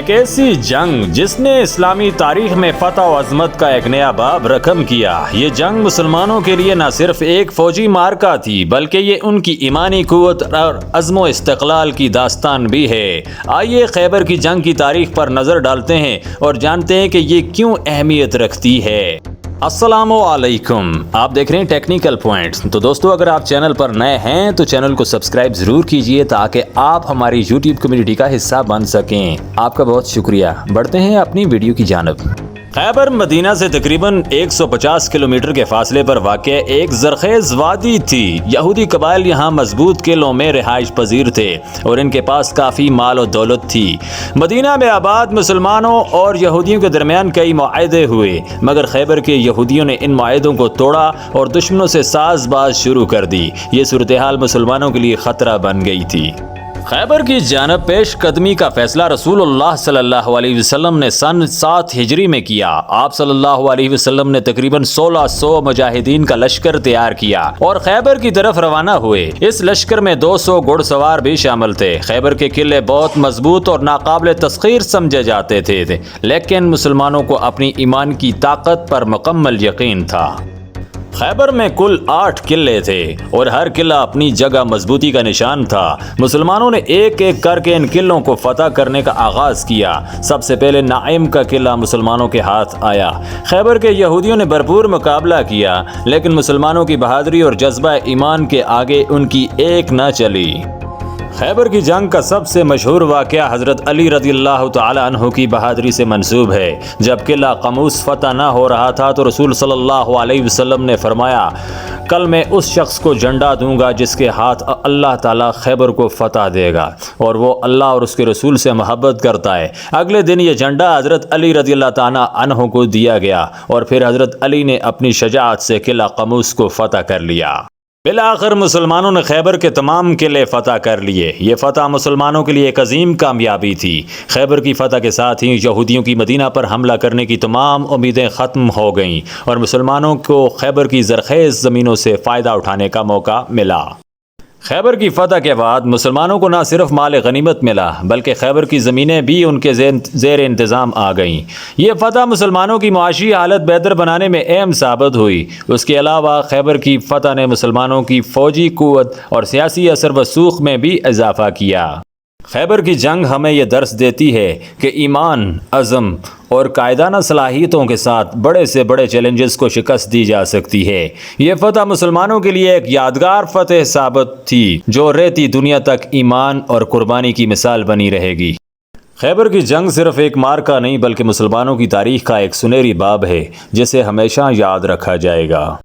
ایک ایسی جنگ جس نے اسلامی تاریخ میں فتح و عظمت کا ایک نیا باب رقم کیا۔ یہ جنگ مسلمانوں کے لیے نہ صرف ایک فوجی معرکہ تھی بلکہ یہ ان کی ایمانی قوت اور عزم و استقلال کی داستان بھی ہے۔ آئیے خیبر کی جنگ کی تاریخ پر نظر ڈالتے ہیں اور جانتے ہیں کہ یہ کیوں اہمیت رکھتی ہے۔ السلام علیکم، آپ دیکھ رہے ہیں ٹیکنیکل پوائنٹس۔ تو دوستو، اگر آپ چینل پر نئے ہیں تو چینل کو سبسکرائب ضرور کیجئے تاکہ آپ ہماری یوٹیوب کمیونٹی کا حصہ بن سکیں۔ آپ کا بہت شکریہ۔ بڑھتے ہیں اپنی ویڈیو کی جانب۔ خیبر مدینہ سے تقریباً 150 کلومیٹر کے فاصلے پر واقع ایک زرخیز وادی تھی۔ یہودی قبائل یہاں مضبوط قلعوں میں رہائش پذیر تھے اور ان کے پاس کافی مال و دولت تھی۔ مدینہ میں آباد مسلمانوں اور یہودیوں کے درمیان کئی معاہدے ہوئے، مگر خیبر کے یہودیوں نے ان معاہدوں کو توڑا اور دشمنوں سے ساز باز شروع کر دی۔ یہ صورتحال مسلمانوں کے لیے خطرہ بن گئی تھی۔ خیبر کی جانب پیش قدمی کا فیصلہ رسول اللہ صلی اللہ علیہ وسلم نے سن 7 ہجری میں کیا۔ آپ صلی اللہ علیہ وسلم نے تقریباً 1600 مجاہدین کا لشکر تیار کیا اور خیبر کی طرف روانہ ہوئے۔ اس لشکر میں 200 گھڑ سوار بھی شامل تھے۔ خیبر کے قلعے بہت مضبوط اور ناقابل تسخیر سمجھے جاتے تھے، لیکن مسلمانوں کو اپنی ایمان کی طاقت پر مکمل یقین تھا۔ خیبر میں کل 8 قلعے تھے اور ہر قلعہ اپنی جگہ مضبوطی کا نشان تھا۔ مسلمانوں نے ایک ایک کر کے ان قلعوں کو فتح کرنے کا آغاز کیا۔ سب سے پہلے نعیم کا قلعہ مسلمانوں کے ہاتھ آیا۔ خیبر کے یہودیوں نے بھرپور مقابلہ کیا، لیکن مسلمانوں کی بہادری اور جذبہ ایمان کے آگے ان کی ایک نہ چلی۔ خیبر کی جنگ کا سب سے مشہور واقعہ حضرت علی رضی اللہ تعالی عنہ کی بہادری سے منسوب ہے۔ جب قلعہ قموس فتح نہ ہو رہا تھا تو رسول صلی اللہ علیہ وسلم نے فرمایا، کل میں اس شخص کو جھنڈا دوں گا جس کے ہاتھ اللہ تعالیٰ خیبر کو فتح دے گا اور وہ اللہ اور اس کے رسول سے محبت کرتا ہے۔ اگلے دن یہ جھنڈا حضرت علی رضی اللہ تعالی عنہ کو دیا گیا اور پھر حضرت علی نے اپنی شجاعت سے قلعہ قموس کو فتح کر لیا۔ بالآخر مسلمانوں نے خیبر کے تمام قلعے فتح کر لیے۔ یہ فتح مسلمانوں کے لیے ایک عظیم کامیابی تھی۔ خیبر کی فتح کے ساتھ ہی یہودیوں کی مدینہ پر حملہ کرنے کی تمام امیدیں ختم ہو گئیں اور مسلمانوں کو خیبر کی زرخیز زمینوں سے فائدہ اٹھانے کا موقع ملا۔ خیبر کی فتح کے بعد مسلمانوں کو نہ صرف مال غنیمت ملا بلکہ خیبر کی زمینیں بھی ان کے زیر انتظام آ گئیں۔ یہ فتح مسلمانوں کی معاشی حالت بہتر بنانے میں اہم ثابت ہوئی۔ اس کے علاوہ خیبر کی فتح نے مسلمانوں کی فوجی قوت اور سیاسی اثر و رسوخ میں بھی اضافہ کیا۔ خیبر کی جنگ ہمیں یہ درس دیتی ہے کہ ایمان، عزم اور قائدانہ صلاحیتوں کے ساتھ بڑے سے بڑے چیلنجز کو شکست دی جا سکتی ہے۔ یہ فتح مسلمانوں کے لیے ایک یادگار فتح ثابت تھی جو رہتی دنیا تک ایمان اور قربانی کی مثال بنی رہے گی۔ خیبر کی جنگ صرف ایک معرکہ نہیں بلکہ مسلمانوں کی تاریخ کا ایک سنہری باب ہے جسے ہمیشہ یاد رکھا جائے گا۔